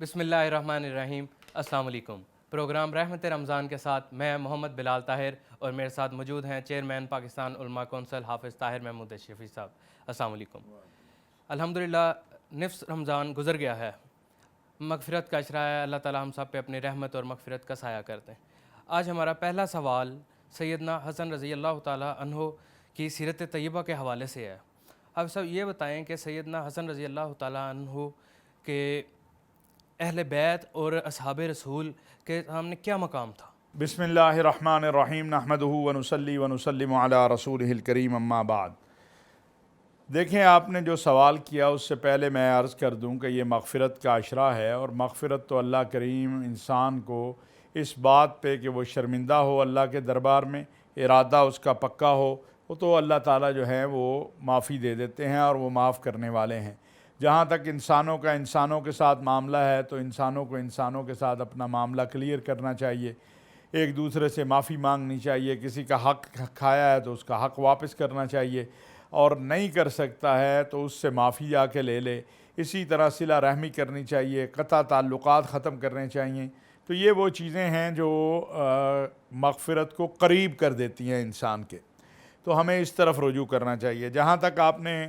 بسم اللہ الرحمن الرحیم۔ السلام علیکم۔ پروگرام رحمت رمضان کے ساتھ میں محمد بلال طاہر اور میرے ساتھ موجود ہیں چیئرمین پاکستان علماء کونسل حافظ طاہر محمود شفیع صاحب۔ السلام علیکم۔ الحمدللہ نصف رمضان گزر گیا ہے، مغفرت کا اشرا ہے، اللہ تعالی ہم سب پہ اپنی رحمت اور مغفرت کا سایہ کرتے ہیں۔ آج ہمارا پہلا سوال سیدنا حسن رضی اللہ تعالی عنہ کی سیرت طیبہ کے حوالے سے ہے۔ اب سب یہ بتائیں کہ سیدنا حسن رضی اللہ تعالی عنہ کے اہل بیت اور اصحاب رسول کے سامنے کیا مقام تھا؟ بسم اللہ الرحمن الرحیم نحمدہ ونصلی ونسلم علی رسولہ الکریم اما بعد۔ دیکھیں، آپ نے جو سوال کیا اس سے پہلے میں عرض کر دوں کہ یہ مغفرت کا عشرہ ہے، اور مغفرت تو اللہ کریم انسان کو اس بات پہ کہ وہ شرمندہ ہو اللہ کے دربار میں، ارادہ اس کا پکا ہو، وہ تو اللہ تعالیٰ جو ہے وہ معافی دے دیتے ہیں اور وہ معاف کرنے والے ہیں۔ جہاں تک انسانوں کا انسانوں کے ساتھ معاملہ ہے تو انسانوں کو انسانوں کے ساتھ اپنا معاملہ کلیئر کرنا چاہیے، ایک دوسرے سے معافی مانگنی چاہیے، کسی کا حق کھایا ہے تو اس کا حق واپس کرنا چاہیے، اور نہیں کر سکتا ہے تو اس سے معافی جا کے لے لے۔ اسی طرح صلہ رحمی کرنی چاہیے، قطع تعلقات ختم کرنے چاہیے۔ تو یہ وہ چیزیں ہیں جو مغفرت کو قریب کر دیتی ہیں انسان کے، تو ہمیں اس طرف رجوع کرنا چاہیے۔ جہاں تک آپ نے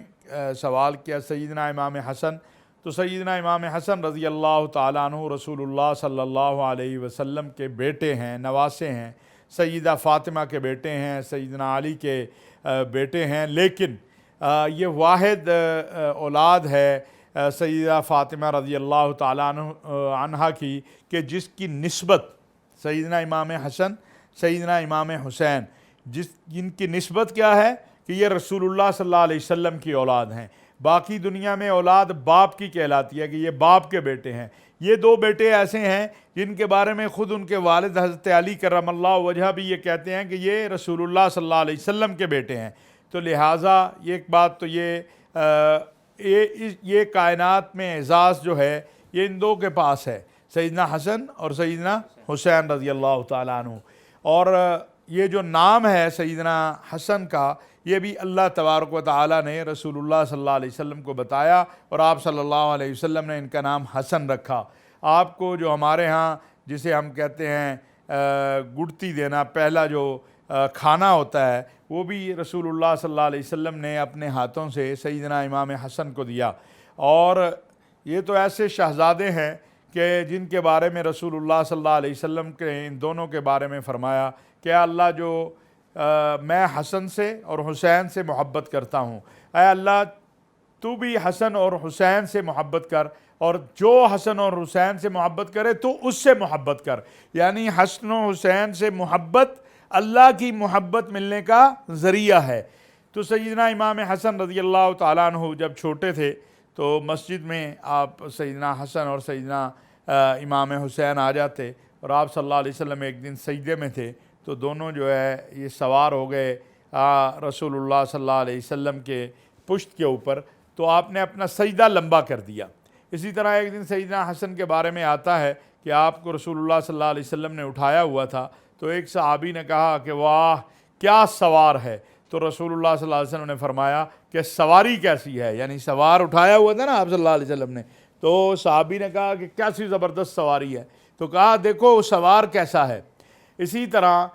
سوال کیا سیدنا امام حسن، تو سیدنا امام حسن رضی اللہ تعالیٰ عنہ رسول اللہ صلی اللہ علیہ وسلم کے بیٹے ہیں، نواسے ہیں، سیدہ فاطمہ کے بیٹے ہیں، سیدنا علی کے بیٹے ہیں، لیکن یہ واحد اولاد ہے سیدہ فاطمہ رضی اللہ تعالیٰ عنہ کی کہ جس کی نسبت سیدنا امام حسن، سیدنا امام حسین، جن کی نسبت کیا ہے کہ یہ رسول اللہ صلی اللہ علیہ وسلم کی اولاد ہیں۔ باقی دنیا میں اولاد باپ کی کہلاتی ہے کہ یہ باپ کے بیٹے ہیں۔ یہ دو بیٹے ایسے ہیں جن کے بارے میں خود ان کے والد حضرت علی کرم اللہ وجہ بھی یہ کہتے ہیں کہ یہ رسول اللہ صلی اللہ علیہ وسلم کے بیٹے ہیں۔ تو لہٰذا ایک بات تو یہ کائنات میں اعزاز جو ہے یہ ان دو کے پاس ہے، سیدنا حسن اور سیدنا حسین رضی اللہ تعالیٰ عنہ۔ اور یہ جو نام ہے سیدنا حسن کا، یہ بھی اللہ تبارک و تعالیٰ نے رسول اللہ صلی اللہ علیہ وسلم کو بتایا، اور آپ صلی اللہ علیہ وسلم نے ان کا نام حسن رکھا۔ آپ کو جو ہمارے ہاں جسے ہم کہتے ہیں گڑتی دینا، پہلا جو کھانا ہوتا ہے، وہ بھی رسول اللہ صلی اللہ علیہ وسلم نے اپنے ہاتھوں سے سیدنا امام حسن کو دیا۔ اور یہ تو ایسے شہزادے ہیں کہ جن کے بارے میں رسول اللہ صلی اللہ علیہ وسلم کے ان دونوں کے بارے میں فرمایا کہ اللہ جو میں حسن سے اور حسین سے محبت کرتا ہوں، اے اللہ تو بھی حسن اور حسین سے محبت کر، اور جو حسن اور حسین سے محبت کرے تو اس سے محبت کر۔ یعنی حسن و حسین سے محبت اللہ کی محبت ملنے کا ذریعہ ہے۔ تو سیدنا امام حسن رضی اللہ تعالیٰ عنہ جب چھوٹے تھے تو مسجد میں آپ سیدنا حسن اور سیدنا امام حسین آ جاتے، اور آپ صلی اللہ علیہ وسلم ایک دن سجدے میں تھے تو دونوں جو ہے یہ سوار ہو گئے رسول اللہ صلی اللہ علیہ وسلم کے پشت کے اوپر، تو آپ نے اپنا سجدہ لمبا کر دیا۔ اسی طرح ایک دن سیدنا حسن کے بارے میں آتا ہے کہ آپ کو رسول اللہ صلی اللہ علیہ وسلم نے اٹھایا ہوا تھا، تو ایک صحابی نے کہا کہ واہ کیا سوار ہے، تو رسول اللہ صلی اللہ علیہ وسلم نے فرمایا کہ سواری کیسی ہے، یعنی سوار اٹھایا ہوا تھا نا آپ صلی اللہ علیہ وسلم نے، تو صحابی نے کہا کہ کیسی زبردست سواری ہے، تو کہا دیکھو سوار کیسا ہے۔ اسی طرح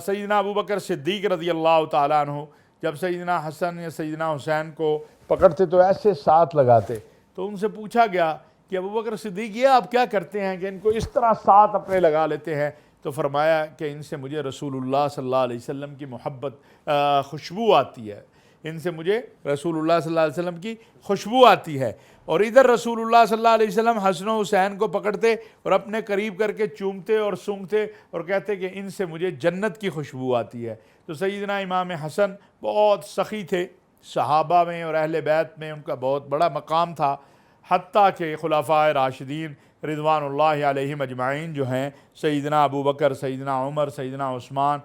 سیدنا ابو بکر صدیق رضی اللہ تعالیٰ عنہ جب سیدنا حسن یا سیدنا حسین کو پکڑتے تو ایسے ساتھ لگاتے، تو ان سے پوچھا گیا کہ ابو بکر صدیق یہ آپ کیا کرتے ہیں کہ ان کو اس طرح ساتھ اپنے لگا لیتے ہیں؟ تو فرمایا کہ ان سے مجھے رسول اللہ صلی اللہ علیہ وسلم کی محبت خوشبو آتی ہے، ان سے مجھے رسول اللہ صلی اللہ علیہ وسلم کی خوشبو آتی ہے۔ اور ادھر رسول اللہ صلی اللہ علیہ وسلم حسن و حسین کو پکڑتے اور اپنے قریب کر کے چومتے اور سونگھتے اور کہتے کہ ان سے مجھے جنت کی خوشبو آتی ہے۔ تو سیدنا امام حسن بہت سخی تھے، صحابہ میں اور اہل بیت میں ان کا بہت بڑا مقام تھا، حتیٰ کہ خلفائے راشدین رضوان اللہ علیہم اجمعین جو ہیں، سیدنا ابو بکر، سیدنا عمر، سیدنا عثمان،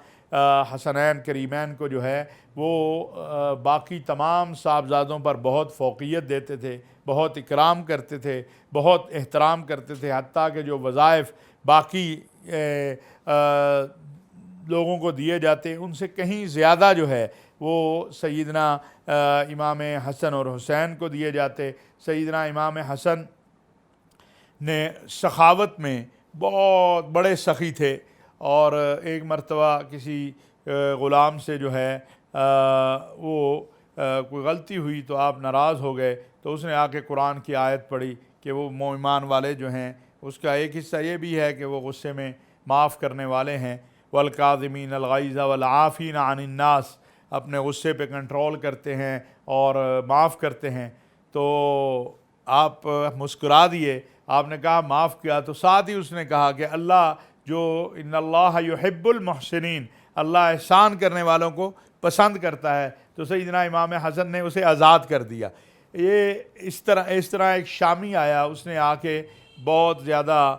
حسنین کریمین کو جو ہے وہ باقی تمام صاحبزادوں پر بہت فوقیت دیتے تھے، بہت اکرام کرتے تھے، بہت احترام کرتے تھے، حتیٰ کہ جو وظائف باقی لوگوں کو دیے جاتے ان سے کہیں زیادہ جو ہے وہ سیدنا امام حسن اور حسین کو دیے جاتے۔ سیدنا امام حسن نے سخاوت میں بہت بڑے سخی تھے، اور ایک مرتبہ کسی غلام سے جو ہے وہ کوئی غلطی ہوئی تو آپ ناراض ہو گئے، تو اس نے آ کے قرآن کی آیت پڑھی کہ وہ ایمان والے جو ہیں اس کا ایک حصہ یہ بھی ہے کہ وہ غصے میں معاف کرنے والے ہیں، والکاظمین الغیظ والعافین عن الناس، اپنے غصے پہ کنٹرول کرتے ہیں اور معاف کرتے ہیں۔ تو آپ مسکرا دیے، آپ نے کہا معاف کیا، تو ساتھ ہی اس نے کہا کہ اللہ جو ان اللہ یحب المحسنین، اللہ احسان کرنے والوں کو پسند کرتا ہے، تو سیدنا امام حسن نے اسے آزاد کر دیا۔ یہ اس طرح ایک شامی آیا، اس نے آ کے بہت زیادہ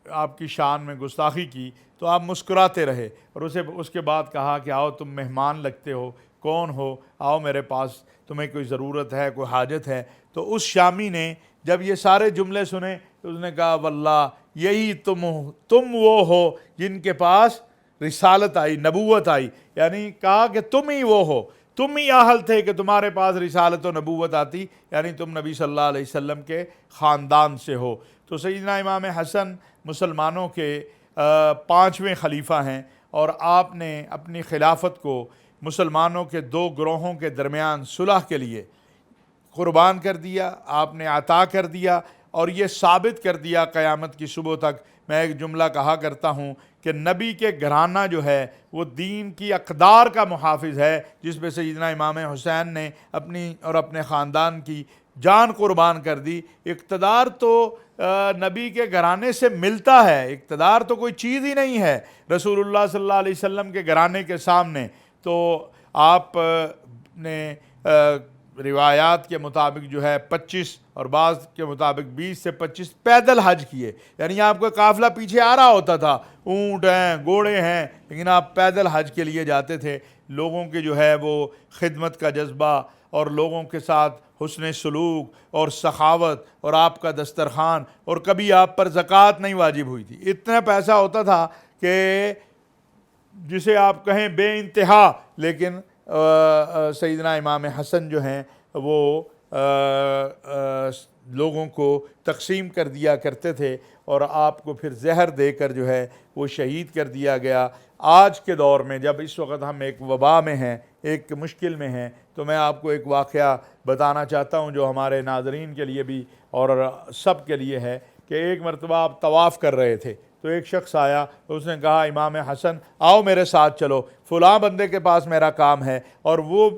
آپ کی شان میں گستاخی کی، تو آپ مسکراتے رہے اور اس کے بعد کہا کہ آؤ تم مہمان لگتے ہو، کون ہو، آؤ میرے پاس، تمہیں کوئی ضرورت ہے، کوئی حاجت ہے۔ تو اس شامی نے جب یہ سارے جملے سنے تو اس نے کہا واللہ یہی تم وہ ہو جن کے پاس رسالت آئی، نبوت آئی، یعنی کہا کہ تم ہی وہ ہو، تم ہی اہل تھے کہ تمہارے پاس رسالت و نبوت آتی، یعنی تم نبی صلی اللہ علیہ وسلم کے خاندان سے ہو۔ تو سیدنا امام حسن مسلمانوں کے 5ویں خلیفہ ہیں، اور آپ نے اپنی خلافت کو مسلمانوں کے 2 گروہوں کے درمیان صلح کے لیے قربان کر دیا، آپ نے عطا کر دیا، اور یہ ثابت کر دیا قیامت کی صبح تک۔ میں ایک جملہ کہا کرتا ہوں کہ نبی کے گھرانہ جو ہے وہ دین کی اقدار کا محافظ ہے، جس پہ سیدنا امام حسین نے اپنی اور اپنے خاندان کی جان قربان کر دی۔ اقتدار تو نبی کے گھرانے سے ملتا ہے، اقتدار تو کوئی چیز ہی نہیں ہے رسول اللہ صلی اللہ علیہ وسلم کے گھرانے کے سامنے۔ تو آپ نے روایات کے مطابق جو ہے 25 اور بعض کے مطابق 20 سے 25 پیدل حج کیے، یعنی آپ کا قافلہ پیچھے آ رہا ہوتا تھا، اونٹ ہیں، گھوڑے ہیں، لیکن آپ پیدل حج کے لیے جاتے تھے۔ لوگوں کے جو ہے وہ خدمت کا جذبہ اور لوگوں کے ساتھ حسن سلوک اور سخاوت اور آپ کا دسترخوان، اور کبھی آپ پر زکوٰۃ نہیں واجب ہوئی تھی، اتنا پیسہ ہوتا تھا کہ جسے آپ کہیں بے انتہا، لیکن سیدنا امام حسن جو ہیں وہ لوگوں کو تقسیم کر دیا کرتے تھے، اور آپ کو پھر زہر دے کر جو ہے وہ شہید کر دیا گیا۔ آج کے دور میں جب اس وقت ہم ایک وبا میں ہیں، ایک مشکل میں ہیں، تو میں آپ کو ایک واقعہ بتانا چاہتا ہوں جو ہمارے ناظرین کے لیے بھی اور سب کے لیے ہے، کہ ایک مرتبہ آپ طواف کر رہے تھے تو ایک شخص آیا، اس نے کہا امام حسن آؤ میرے ساتھ چلو، فلاں بندے کے پاس میرا کام ہے اور وہ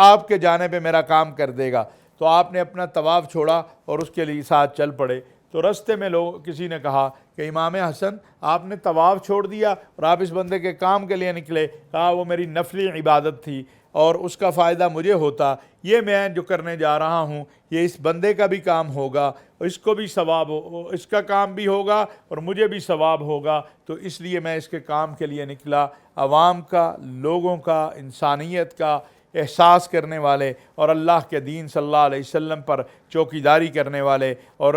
آپ کے جانے پہ میرا کام کر دے گا۔ تو آپ نے اپنا طواف چھوڑا اور اس کے لیے ساتھ چل پڑے۔ تو رستے میں کسی نے کہا کہ امام حسن آپ نے طواف چھوڑ دیا اور آپ اس بندے کے کام کے لیے نکلے۔ کہا وہ میری نفلی عبادت تھی اور اس کا فائدہ مجھے ہوتا، یہ میں جو کرنے جا رہا ہوں یہ اس بندے کا بھی کام ہوگا، اس کو بھی ثواب اس کا کام بھی ہوگا اور مجھے بھی ثواب ہوگا، تو اس لیے میں اس کے کام کے لیے نکلا۔ عوام کا، لوگوں کا، انسانیت کا احساس کرنے والے اور اللہ کے دین صلی اللہ علیہ وسلم پر چوکیداری کرنے والے، اور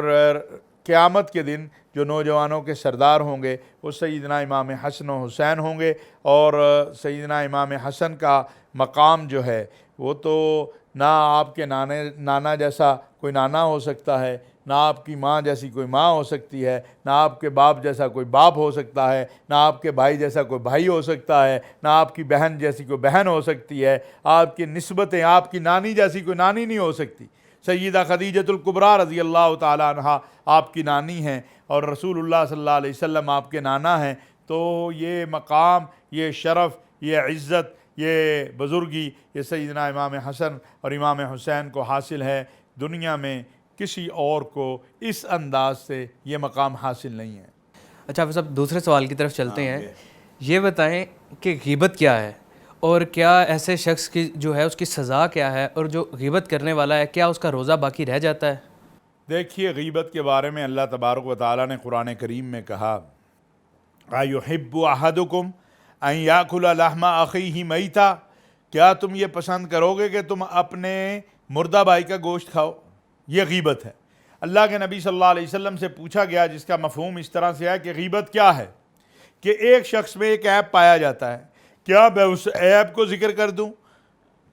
قیامت کے دن جو نوجوانوں کے سردار ہوں گے وہ سیدنا امام حسن و حسین ہوں گے۔ اور سیدنا امام حسن کا مقام جو ہے وہ تو نہ آپ کے نانا جیسا کوئی نانا ہو سکتا ہے، نہ آپ کی ماں جیسی کوئی ماں ہو سکتی ہے، نہ آپ کے باپ جیسا کوئی باپ ہو سکتا ہے، نہ آپ کے بھائی جیسا کوئی بھائی ہو سکتا ہے، نہ آپ کی بہن جیسی کوئی بہن ہو سکتی ہے، آپ کی نسبتیں آپ کی نانی جیسی کوئی نانی نہیں ہو سکتی۔ سیدہ خدیجۃ الکبریٰ رضی اللہ تعالیٰ عنہا آپ کی نانی ہیں اور رسول اللہ صلی اللہ علیہ وسلم آپ کے نانا ہیں۔ تو یہ مقام، یہ شرف، یہ عزت، یہ بزرگی یہ سیدنا امام حسن اور امام حسین کو حاصل ہے، دنیا میں کسی اور کو اس انداز سے یہ مقام حاصل نہیں ہے۔ اچھا حافظ صاحب دوسرے سوال کی طرف چلتے ہیں، یہ بتائیں کہ غیبت کیا ہے، اور کیا ایسے شخص کی جو ہے اس کی سزا کیا ہے، اور جو غیبت کرنے والا ہے کیا اس کا روزہ باقی رہ جاتا ہے؟ دیکھیے غیبت کے بارے میں اللہ تبارک و تعالیٰ نے قرآن کریم میں کہا اَيُحِبُّ أَحَدُكُمْ أَن يَأْكُلَ لَحْمَ أَخِيهِ مَيْتًا، کیا تم یہ پسند کرو گے کہ تم اپنے مردہ بھائی کا گوشت کھاؤ؟ یہ غیبت ہے۔ اللہ کے نبی صلی اللہ علیہ وسلم سے پوچھا گیا، جس کا مفہوم اس طرح سے ہے کہ غیبت کیا ہے، کہ ایک شخص میں ایک عیب پایا جاتا ہے، کیا میں اس عیب کو ذکر کر دوں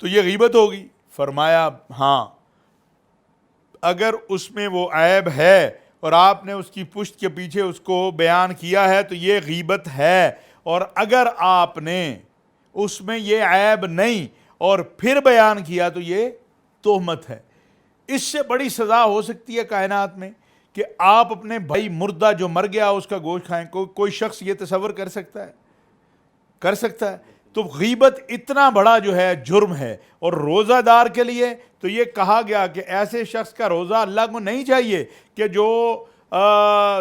تو یہ غیبت ہوگی؟ فرمایا ہاں، اگر اس میں وہ عیب ہے اور آپ نے اس کی پشت کے پیچھے اس کو بیان کیا ہے تو یہ غیبت ہے، اور اگر آپ نے اس میں یہ عیب نہیں اور پھر بیان کیا تو یہ تہمت ہے۔ اس سے بڑی سزا ہو سکتی ہے کائنات میں کہ آپ اپنے بھائی مردہ جو مر گیا اس کا گوشت کھائیں؟ کوئی شخص یہ تصور کر سکتا ہے؟ کر سکتا ہے؟ تو غیبت اتنا بڑا جو ہے جرم ہے، اور روزہ دار کے لیے تو یہ کہا گیا کہ ایسے شخص کا روزہ اللہ کو نہیں چاہیے کہ جو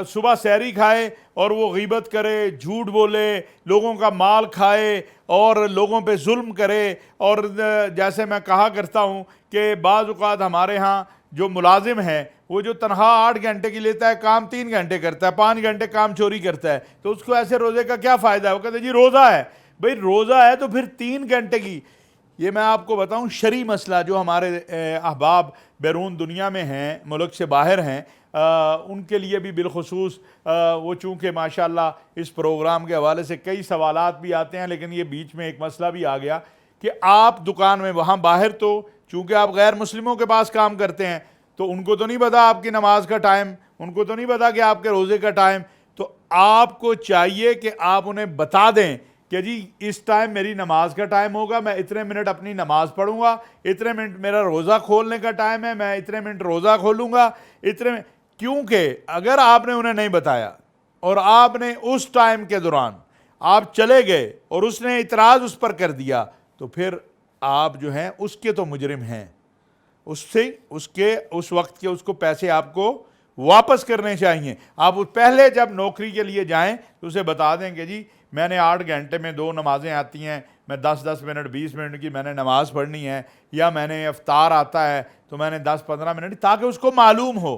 صبح سحری کھائے اور وہ غیبت کرے، جھوٹ بولے، لوگوں کا مال کھائے اور لوگوں پہ ظلم کرے۔ اور جیسے میں کہا کرتا ہوں کہ بعض اوقات ہمارے ہاں جو ملازم ہے وہ جو تنخواہ 8 گھنٹے کی لیتا ہے، کام 3 گھنٹے کرتا ہے، 5 گھنٹے کام چوری کرتا ہے، تو اس کو ایسے روزے کا کیا فائدہ ہے؟ وہ کہتے ہیں جی روزہ ہے۔ بھئی روزہ ہے تو پھر 3 گھنٹے کی، یہ میں آپ کو بتاؤں شرعی مسئلہ جو ہمارے احباب بیرون دنیا میں ہیں، ملک سے باہر ہیں، ان کے لیے بھی بالخصوص وہ چونکہ ماشاءاللہ اس پروگرام کے حوالے سے کئی سوالات بھی آتے ہیں، لیکن یہ بیچ میں ایک مسئلہ بھی آ گیا کہ آپ دکان میں وہاں باہر تو چونکہ آپ غیر مسلموں کے پاس کام کرتے ہیں تو ان کو تو نہیں پتا آپ کی نماز کا ٹائم، ان کو تو نہیں پتا کہ آپ کے روزے کا ٹائم، تو آپ کو چاہیے کہ آپ انہیں بتا دیں کہ جی اس ٹائم میری نماز کا ٹائم ہوگا، میں اتنے منٹ اپنی نماز پڑھوں گا، اتنے منٹ میرا روزہ کھولنے کا ٹائم ہے، میں اتنے منٹ روزہ کھولوں گا، کیونکہ اگر آپ نے انہیں نہیں بتایا اور آپ نے اس ٹائم کے دوران آپ چلے گئے اور اس نے اعتراض اس پر کر دیا تو پھر آپ جو ہیں اس کے تو مجرم ہیں، اس وقت کے اس کو پیسے آپ کو واپس کرنے چاہیے۔ آپ پہلے جب نوکری کے لیے جائیں تو اسے بتا دیں کہ جی میں نے 8 گھنٹے میں 2 نمازیں آتی ہیں، میں 10 منٹ 20 منٹ کی میں نے نماز پڑھنی ہے، یا میں نے افطار آتا ہے تو میں نے 10-15 منٹ، تاکہ اس کو معلوم ہو۔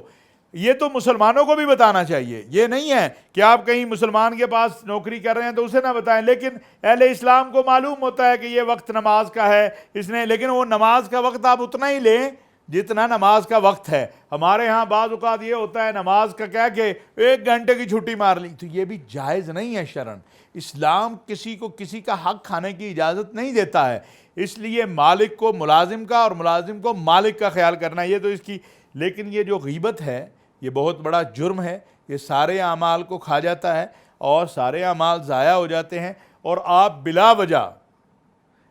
یہ تو مسلمانوں کو بھی بتانا چاہیے، یہ نہیں ہے کہ آپ کہیں مسلمان کے پاس نوکری کر رہے ہیں تو اسے نہ بتائیں، لیکن اہل اسلام کو معلوم ہوتا ہے کہ یہ وقت نماز کا ہے اس نے، لیکن وہ نماز کا وقت آپ اتنا ہی لیں جتنا نماز کا وقت ہے۔ ہمارے ہاں بعض اوقات یہ ہوتا ہے نماز کا کہہ کے 1 گھنٹے کی چھٹی مار لی، تو یہ بھی جائز نہیں ہے شرعن۔ اسلام کسی کو کسی کا حق کھانے کی اجازت نہیں دیتا ہے، اس لیے مالک کو ملازم کا اور ملازم کو مالک کا خیال کرنا، یہ تو اس کی۔ لیکن یہ جو غیبت ہے یہ بہت بڑا جرم ہے، یہ سارے اعمال کو کھا جاتا ہے اور سارے اعمال ضائع ہو جاتے ہیں، اور آپ بلا وجہ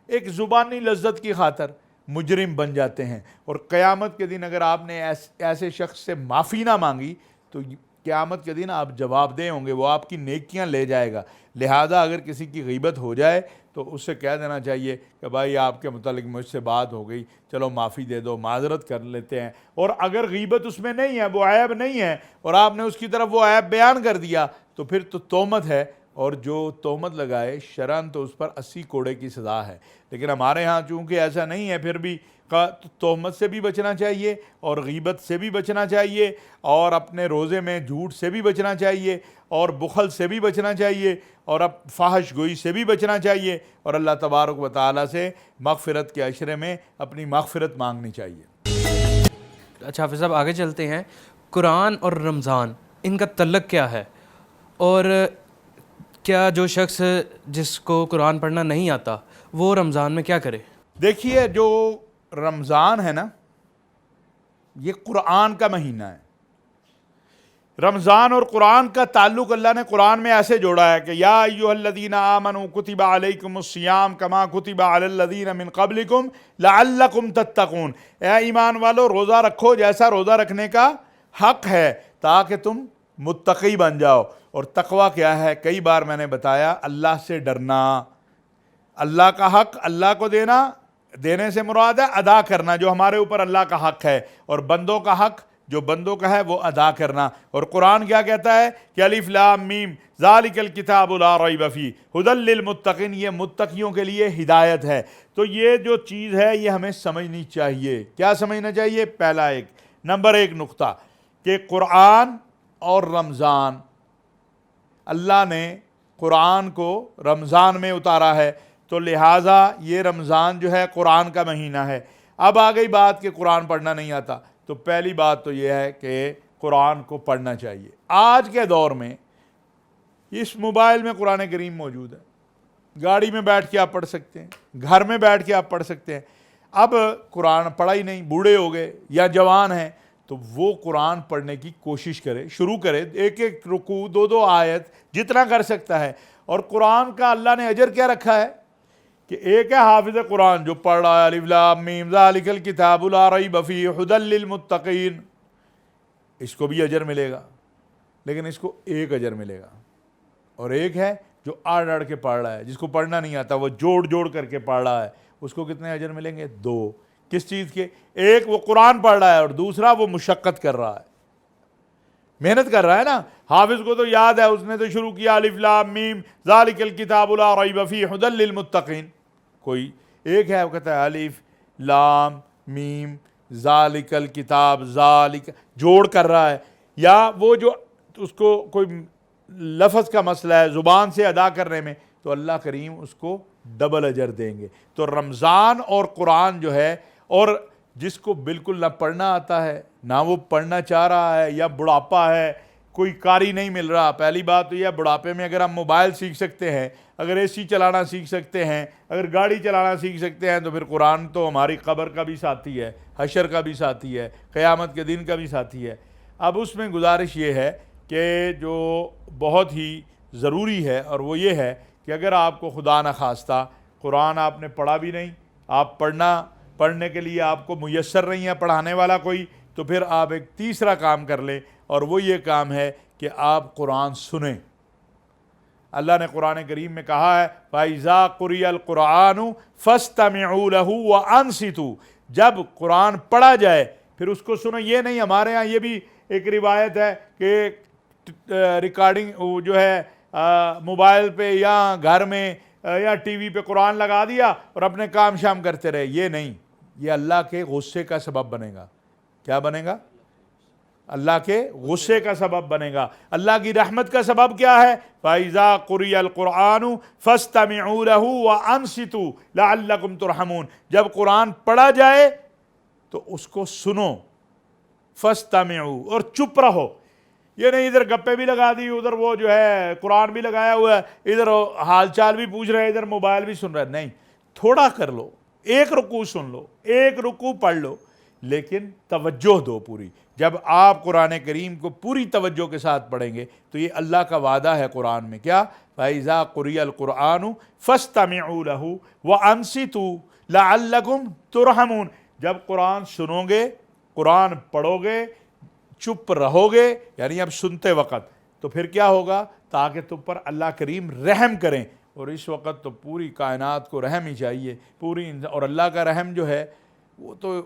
ایک زبانی لذت کی خاطر مجرم بن جاتے ہیں، اور قیامت کے دن اگر آپ نے ایسے شخص سے معافی نہ مانگی تو قیامت کے دن آپ جواب دہ ہوں گے، وہ آپ کی نیکیاں لے جائے گا۔ لہٰذا اگر کسی کی غیبت ہو جائے تو اس سے کہہ دینا چاہیے کہ بھائی آپ کے متعلق مجھ سے بات ہو گئی، چلو معافی دے دو، معذرت کر لیتے ہیں۔ اور اگر غیبت اس میں نہیں ہے، وہ عیب نہیں ہے، اور آپ نے اس کی طرف وہ عیب بیان کر دیا تو پھر تو تہمت ہے، اور جو تہمت لگائے شرعاً تو اس پر 80 کوڑے کی سزا ہے۔ لیکن ہمارے ہاں چونکہ ایسا نہیں ہے، پھر بھی تہمت سے بھی بچنا چاہیے اور غیبت سے بھی بچنا چاہیے، اور اپنے روزے میں جھوٹ سے بھی بچنا چاہیے، اور بخل سے بھی بچنا چاہیے، اور اب فحش گوئی سے بھی بچنا چاہیے، اور اللہ تبارک و تعالیٰ سے مغفرت کے عشرے میں اپنی مغفرت مانگنی چاہیے۔ اچھا حافظ صاحب آگے چلتے ہیں، قرآن اور رمضان ان کا تعلق کیا ہے، اور کیا جو شخص جس کو قرآن پڑھنا نہیں آتا وہ رمضان میں کیا کرے؟ دیکھیے جو رمضان ہے نا یہ قرآن کا مہینہ ہے۔ رمضان اور قرآن کا تعلق اللہ نے قرآن میں ایسے جوڑا ہے کہ یا ایھا الذین آمنوا کتب علیکم الصیام کما کتب علی الذین من قبلکم لعلکم تتقون، اے ایمان والو روزہ رکھو جیسا روزہ رکھنے کا حق ہے تاکہ تم متقی بن جاؤ۔ اور تقویٰ کیا ہے؟ کئی بار میں نے بتایا، اللہ سے ڈرنا، اللہ کا حق اللہ کو دینا، دینے سے مراد ہے ادا کرنا جو ہمارے اوپر اللہ کا حق ہے، اور بندوں کا حق جو بندوں کا ہے وہ ادا کرنا۔ اور قرآن کیا کہتا ہے کہ الف لام میم ذالک الکتاب لا ریب فیہ ھدی للمتقین، یہ متقیوں کے لیے ہدایت ہے۔ تو یہ جو چیز ہے یہ ہمیں سمجھنی چاہیے۔ کیا سمجھنا چاہیے؟ پہلا نمبر 1 نقطہ کہ قرآن اور رمضان، اللہ نے قرآن کو رمضان میں اتارا ہے، تو لہٰذا یہ رمضان جو ہے قرآن کا مہینہ ہے۔ اب آ گئی بات کہ قرآن پڑھنا نہیں آتا، تو پہلی بات تو یہ ہے کہ قرآن کو پڑھنا چاہیے۔ آج کے دور میں اس موبائل میں قرآن کریم موجود ہے، گاڑی میں بیٹھ کے آپ پڑھ سکتے ہیں، گھر میں بیٹھ کے آپ پڑھ سکتے ہیں۔ اب قرآن پڑھا ہی نہیں، بوڑھے ہو گئے یا جوان ہیں، تو وہ قرآن پڑھنے کی کوشش کرے، شروع کرے، ایک ایک رکوع، دو دو آیت جتنا کر سکتا ہے۔ اور قرآن کا اللہ نے اجر کیا رکھا ہے کہ ایک ہے حافظ قرآن جو پڑھ رہا ہے الف لام میم ذالک الکتاب لا ریب فیہ ھدی للمتقین، اس کو بھی اجر ملے گا، لیکن اس کو ایک اجر ملے گا۔ اور ایک ہے جو اڑ اڑ کے پڑھ رہا ہے، جس کو پڑھنا نہیں آتا، وہ جوڑ جوڑ کر کے پڑھ رہا ہے، اس کو کتنے اجر ملیں گے؟ 2۔ کس چیز کے؟ ایک وہ قرآن پڑھ رہا ہے اور دوسرا وہ مشقت کر رہا ہے، محنت کر رہا ہے نا۔ حافظ کو تو یاد ہے، اس نے تو شروع کیا الف لام میم ذالک الکتاب لا ریب فیہ ھدی للمتقین۔ کوئی ایک ہے وہ کہتا ہے الف لام میم ذالک الکتاب، ذالک جوڑ کر رہا ہے، یا وہ جو اس کو کوئی لفظ کا مسئلہ ہے زبان سے ادا کرنے میں، تو اللہ کریم اس کو ڈبل اجر دیں گے۔ تو رمضان اور قرآن جو ہے، اور جس کو بالکل نہ پڑھنا آتا ہے، نہ وہ پڑھنا چاہ رہا ہے، یا بڑھاپا ہے، کوئی قاری نہیں مل رہا۔ پہلی بات تو یہ ہے، بڑھاپے میں اگر ہم موبائل سیکھ سکتے ہیں، اگر اے سی چلانا سیکھ سکتے ہیں، اگر گاڑی چلانا سیکھ سکتے ہیں، تو پھر قرآن تو ہماری قبر کا بھی ساتھی ہے، حشر کا بھی ساتھی ہے، قیامت کے دن کا بھی ساتھی ہے۔ اب اس میں گزارش یہ ہے کہ جو بہت ہی ضروری ہے، اور وہ یہ ہے کہ اگر آپ کو خدا نخواستہ قرآن آپ نے پڑھا بھی نہیں، آپ پڑھنے کے لیے آپ کو میسر نہیں ہے پڑھانے والا کوئی، تو پھر آپ ایک تیسرا کام کر لیں، اور وہ یہ کام ہے کہ آپ قرآن سنیں۔ اللہ نے قرآن کریم میں کہا ہے فَإِذَا قُرِئَ الْقُرْآنُ فَاسْتَمِعُوا لَهُ وَأَنصِتُوا، جب قرآن پڑھا جائے پھر اس کو سنو۔ یہ نہیں، ہمارے ہاں یہ بھی ایک روایت ہے کہ ریکارڈنگ جو ہے موبائل پہ یا گھر میں یا ٹی وی پہ قرآن لگا دیا اور اپنے کام شام کرتے رہے۔ یہ نہیں، یہ اللہ کے غصے کا سبب بنے گا۔ کیا بنے گا؟ اللہ کے غصے کا سبب بنے گا۔ اللہ کی رحمت کا سبب کیا ہے؟ فَإِذَا قُرِئَ الْقُرْآنُ فَاسْتَمِعُوا لَهُ وَأَنصِتُوا لَعَلَّكُمْ تُرْحَمُونَ، جب قرآن پڑھا جائے تو اس کو سنو، فَاسْتَمِعُوا، اور چپ رہو۔ یہ نہیں ادھر گپے بھی لگا دی، ادھر وہ جو ہے قرآن بھی لگایا ہوا ہے، ادھر حال چال بھی پوچھ رہے ہیں، ادھر موبائل بھی سن رہے ہیں۔ نہیں، تھوڑا کر لو، ایک رکوع سن لو، ایک رکوع پڑھ لو، لیکن توجہ دو پوری۔ جب آپ قرآن کریم کو پوری توجہ کے ساتھ پڑھیں گے تو یہ اللہ کا وعدہ ہے قرآن میں، کیا؟ فَإِذَا قُرِئَ الْقُرْآنُ فَاسْتَمِعُوا لَهُ وَأَنصِتُوا لَعَلَّكُمْ تُرْحَمُونَ، جب قرآن سنو گے، قرآن پڑھو گے، چپ رہو گے، یعنی اب سنتے وقت، تو پھر کیا ہوگا؟ تاکہ تم پر اللہ کریم رحم کریں۔ اور اس وقت تو پوری کائنات کو رحم ہی چاہیے، اور اللہ کا رحم جو ہے وہ تو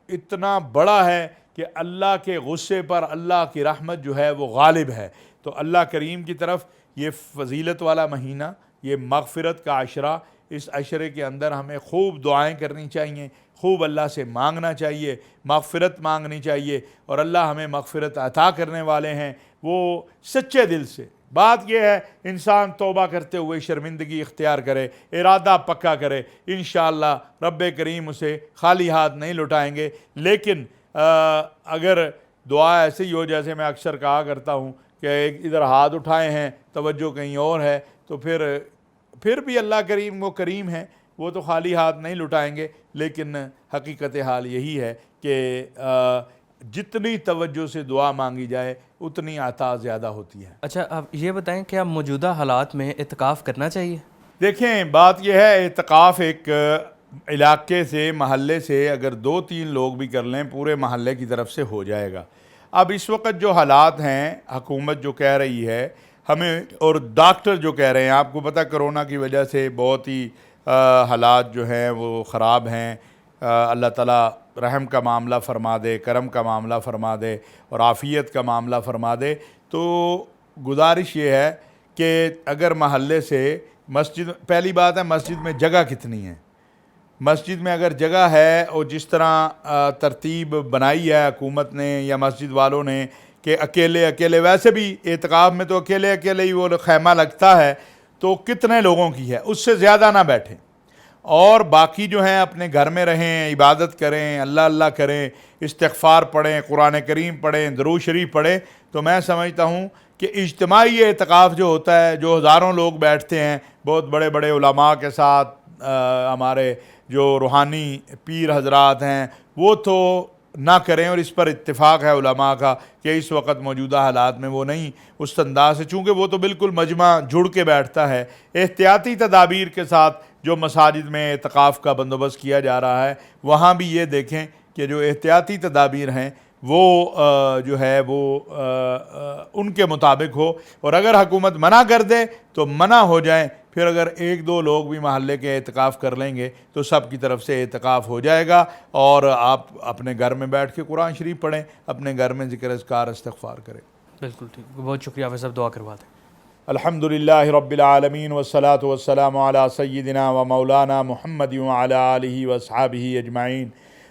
اتنا بڑا ہے کہ اللہ کے غصے پر اللہ کی رحمت جو ہے وہ غالب ہے۔ تو اللہ کریم کی طرف یہ فضیلت والا مہینہ، یہ مغفرت کا عشرہ، اس عشرے کے اندر ہمیں خوب دعائیں کرنی چاہیے، خوب اللہ سے مانگنا چاہیے، مغفرت مانگنی چاہیے، اور اللہ ہمیں مغفرت عطا کرنے والے ہیں وہ سچے دل سے۔ بات یہ ہے انسان توبہ کرتے ہوئے شرمندگی اختیار کرے، ارادہ پکا کرے، انشاءاللہ رب کریم اسے خالی ہاتھ نہیں لٹائیں گے۔ لیکن اگر دعا ایسے ہی ہو جیسے میں اکثر کہا کرتا ہوں کہ ادھر ہاتھ اٹھائے ہیں توجہ کہیں اور ہے، تو پھر بھی اللہ کریم وہ کریم ہے، وہ تو خالی ہاتھ نہیں لٹائیں گے۔ لیکن حقیقت حال یہی ہے کہ جتنی توجہ سے دعا مانگی جائے اتنی عطا زیادہ ہوتی ہے۔ اچھا، آپ یہ بتائیں کہ اب موجودہ حالات میں اعتکاف کرنا چاہیے؟ دیکھیں، بات یہ ہے، اعتکاف ایک علاقے سے، محلے سے اگر 2-3 لوگ بھی کر لیں پورے محلے کی طرف سے ہو جائے گا۔ اب اس وقت جو حالات ہیں، حکومت جو کہہ رہی ہے ہمیں، اور ڈاکٹر جو کہہ رہے ہیں، آپ کو پتہ کرونا کی وجہ سے بہت ہی حالات جو ہیں وہ خراب ہیں۔ اللہ تعالیٰ رحم کا معاملہ فرما دے، کرم کا معاملہ فرما دے، اور عافیت کا معاملہ فرما دے۔ تو گزارش یہ ہے کہ اگر محلے سے مسجد، پہلی بات ہے مسجد میں جگہ کتنی ہے۔ مسجد میں اگر جگہ ہے، اور جس طرح ترتیب بنائی ہے حکومت نے یا مسجد والوں نے کہ اکیلے، ویسے بھی اعتکاف میں تو اکیلے ہی وہ خیمہ لگتا ہے، تو کتنے لوگوں کی ہے، اس سے زیادہ نہ بیٹھیں، اور باقی جو ہیں اپنے گھر میں رہیں، عبادت کریں، اللہ کریں، استغفار پڑھیں، قرآن کریم پڑھیں، درود شریف پڑھیں۔ تو میں سمجھتا ہوں کہ اجتماعی اعتکاف جو ہوتا ہے، جو ہزاروں لوگ بیٹھتے ہیں بہت بڑے بڑے علماء کے ساتھ، ہمارے جو روحانی پیر حضرات ہیں، وہ تو نہ کریں، اور اس پر اتفاق ہے علماء کا کہ اس وقت موجودہ حالات میں وہ نہیں اس انداز سے، چونکہ وہ تو بالکل مجمع جڑ کے بیٹھتا ہے۔ احتیاطی تدابیر کے ساتھ جو مساجد میں اعتکاف کا بندوبست کیا جا رہا ہے، وہاں بھی یہ دیکھیں کہ جو احتیاطی تدابیر ہیں وہ جو ہے وہ ان کے مطابق ہو، اور اگر حکومت منع کر دے تو منع ہو جائیں، پھر اگر ایک دو لوگ بھی محلے کے اعتکاف کر لیں گے تو سب کی طرف سے اعتکاف ہو جائے گا، اور آپ اپنے گھر میں بیٹھ کے قرآن شریف پڑھیں، اپنے گھر میں ذکر اذکار استغفار کریں۔ بالکل ٹھیک، بہت شکریہ حافظ صاحب، دعا کروا دیں۔ الحمدللہ رب العالمین والصلاة والسلام علی سیدنا و مولانا محمد وعلی آلہ واصحابہ اجمعین۔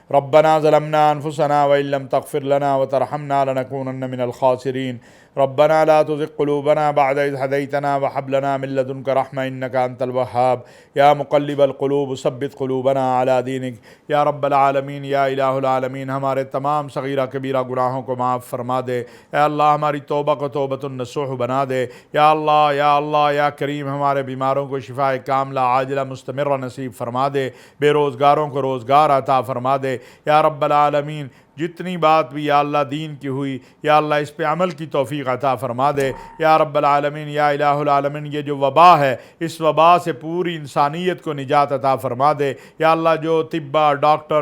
ربنا ظلمنا انفسنا وان لم تغفر لنا وترحمنا لنكونن من الخاسرین۔ ربنا لا تزغ قلوبنا بعد إذ هديتنا وهب لنا من لدنك رحمة إنك أنت الوهاب يا مقلب القلوب ثبت قلوبنا على دينك یا رب العالمین، یا الہ العالمین، ہمارے تمام صغیرہ کبیرہ گناہوں کو معاف فرما دے۔ اے اللہ ہماری توبہ کو توبۃ النصوح بنا دے۔ یا اللہ یا کریم، ہمارے بیماروں کو شفاء کاملہ عاجلہ مستمرہ نصیب فرما دے، بے روزگاروں کو روزگار عطا فرما دے۔ یا رب العالمین، جتنی بات بھی یا اللہ دین کی ہوئی، یا اللہ اس پہ عمل کی توفیق عطا فرما دے۔ یا رب العالمین، یا الہ العالمین، یہ جو وبا ہے، اس وبا سے پوری انسانیت کو نجات عطا فرما دے۔ یا اللہ جو طبہ،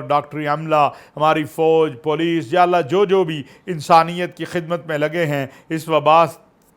ڈاکٹری عملہ، ہماری فوج، پولیس، یا اللہ جو بھی انسانیت کی خدمت میں لگے ہیں اس وبا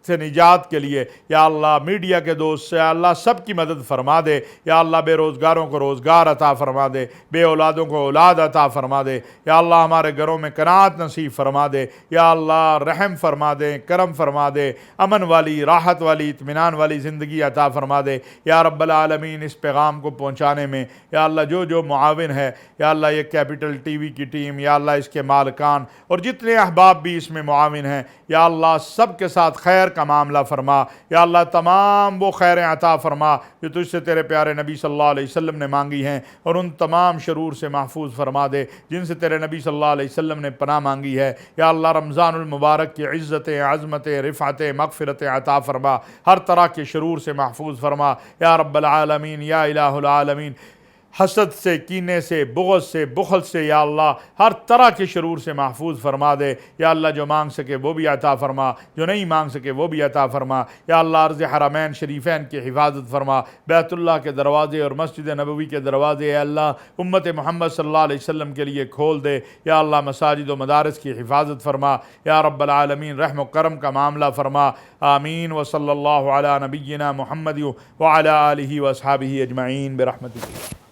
سے نجات کے لیے، یا اللہ میڈیا کے دوست سے یا اللہ سب کی مدد فرما دے۔ یا اللہ بے روزگاروں کو روزگار عطا فرما دے، بے اولادوں کو اولاد عطا فرما دے۔ یا اللہ ہمارے گھروں میں قناعت نصیب فرما دے۔ یا اللہ رحم فرما دے، کرم فرما دے، امن والی، راحت والی، اطمینان والی زندگی عطا فرما دے۔ یا رب العالمین، اس پیغام کو پہنچانے میں یا اللہ جو معاون ہے، یا اللہ یہ کیپٹل ٹی وی کی ٹیم، یا اللہ اس کے مالکان اور جتنے احباب بھی اس میں معاون ہیں، یا اللہ سب کے ساتھ خیر کا معاملہ فرما۔ یا اللہ تمام وہ خیریں عطا فرما جو تجھ سے تیرے پیارے نبی صلی اللہ علیہ وسلم نے مانگی ہیں، اور ان تمام شرور سے محفوظ فرما دے جن سے تیرے نبی صلی اللہ علیہ وسلم نے پناہ مانگی ہے۔ یا اللہ رمضان المبارک کی عزت، عظمت، رفعت، مغفرت عطا فرما، ہر طرح کے شرور سے محفوظ فرما۔ یا رب العالمین، یا الہ العالمین، حسد سے، کینے سے، بغض سے، بخل سے، یا اللہ ہر طرح کے شرور سے محفوظ فرما دے۔ یا اللہ جو مانگ سکے وہ بھی عطا فرما، جو نہیں مانگ سکے وہ بھی عطا فرما۔ یا اللہ عرض حرمین شریفین کی حفاظت فرما، بیت اللہ کے دروازے اور مسجد نبوی کے دروازے اے اللہ امت محمد صلی اللہ علیہ وسلم کے لیے کھول دے۔ یا اللہ مساجد و مدارس کی حفاظت فرما۔ یا رب العالمین رحم و کرم کا معاملہ فرما۔ آمین، وصلی اللہ علی نبینا محمد وعلی آلہ واصحابہ اجمعین برحمتک۔